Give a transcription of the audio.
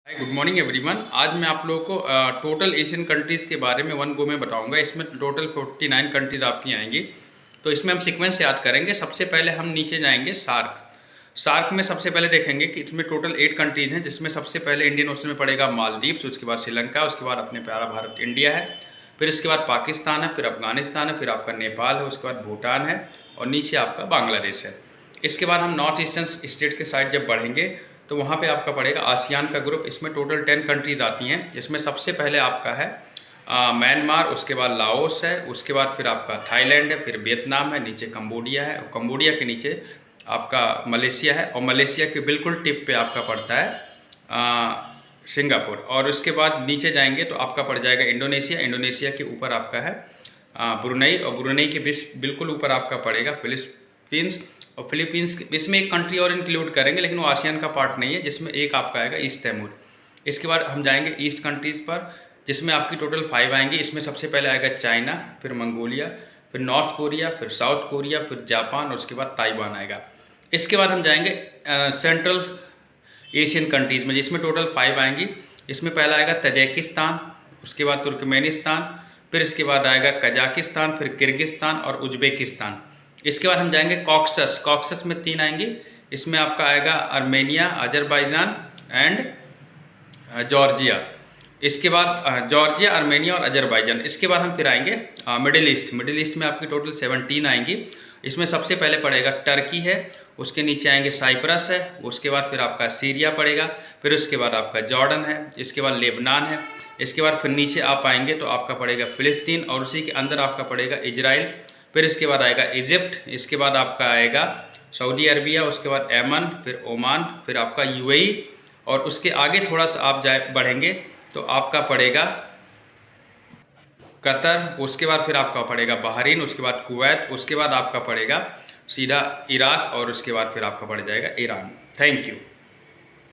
Hi good morning everyone. आज मैं आप लोगों को टोटल एशियन कंट्रीज़ के बारे में वन गो में बताऊंगा। इसमें टोटल 49 कंट्रीज़ आपकी आएंगी। तो इसमें हम सीक्वेंस याद करेंगे। सबसे पहले हम नीचे जाएंगे सार्क में सबसे पहले देखेंगे कि इसमें टोटल 8 कंट्रीज़ हैं, जिसमें सबसे पहले इंडियन ओशन में पड़ेगा मालदीव्स, उसके बाद श्रीलंका, उसके बाद अपने प्यारा भारत इंडिया है, फिर इसके बाद पाकिस्तान है, फिर अफगानिस्तान है, फिर आपका नेपाल है, उसके बाद भूटान है और नीचे आपका बांग्लादेश है। इसके बाद हम नॉर्थ ईस्टर्न स्टेट के साइड जब बढ़ेंगे तो वहाँ पे आपका पड़ेगा आसियान का ग्रुप। इसमें टोटल 10 कंट्रीज़ आती हैं। इसमें सबसे पहले आपका है म्यांमार, उसके बाद लाओस है, उसके बाद फिर आपका थाईलैंड है, फिर वियतनाम है, नीचे कंबोडिया है और कंबोडिया के नीचे आपका मलेशिया है और मलेशिया के बिल्कुल टिप पे आपका पड़ता है सिंगापुर। और उसके बाद नीचे जाएंगे तो आपका पड़ जाएगा इंडोनेशिया। इंडोनेशिया के ऊपर आपका है ब्रुनई और ब्रुनई के बिल्कुल ऊपर आपका पड़ेगा फिलीपींस। और फिलीपींस इसमें एक कंट्री और इंक्लूड करेंगे, लेकिन वो आसियान का पार्ट नहीं है, जिसमें एक आपका आएगा ईस्ट तैमूर। इसके बाद हम जाएंगे ईस्ट कंट्रीज़ पर, जिसमें आपकी टोटल 5 आएंगी। इसमें सबसे पहले आएगा चाइना, फिर मंगोलिया, फिर नॉर्थ कोरिया, फिर साउथ कोरिया, फिर जापान और उसके बाद ताइवान आएगा। इसके बाद हम जाएंगे सेंट्रल एशियन कंट्रीज़ में, जिसमें टोटल 5 आएंगी। इसमें पहला आएगा तजाकिस्तान, उसके बाद तुर्कमेनिस्तान, फिर इसके बाद आएगा कजाकिस्तान, फिर किर्गिस्तान और उज्बेकिस्तान। इसके बाद हम जाएंगे कॉक्सस में 3 आएंगी। इसमें आपका आएगा आर्मेनिया, अजरबैजान एंड जॉर्जिया। इसके बाद जॉर्जिया, आर्मेनिया और अजरबैजान। इसके बाद हम फिर आएंगे मिडिल ईस्ट में आपकी टोटल 17 आएंगी। इसमें सबसे पहले पड़ेगा टर्की है, उसके नीचे आएंगे साइप्रस है, उसके बाद फिर आपका सीरिया पड़ेगा, फिर उसके बाद आपका जॉर्डन है, इसके बाद लेबनान है, इसके बाद फिर नीचे आप आएंगे तो आपका पड़ेगा फ़िलिस्तीन और उसी के अंदर आपका पड़ेगा इजराइल, फिर इसके बाद आएगा इजिप्ट, इसके बाद आपका आएगा सऊदी अरबिया, उसके बाद यमन, फिर ओमान, फिर आपका यूएई और उसके आगे थोड़ा सा आप बढ़ेंगे तो आपका पड़ेगा कतर, उसके बाद फिर आपका पड़ेगा बहरीन, उसके बाद कुवैत, उसके बाद आपका पड़ेगा सीधा इराक और उसके बाद फिर आपका पड़ जाएगा ईरान। Thank you.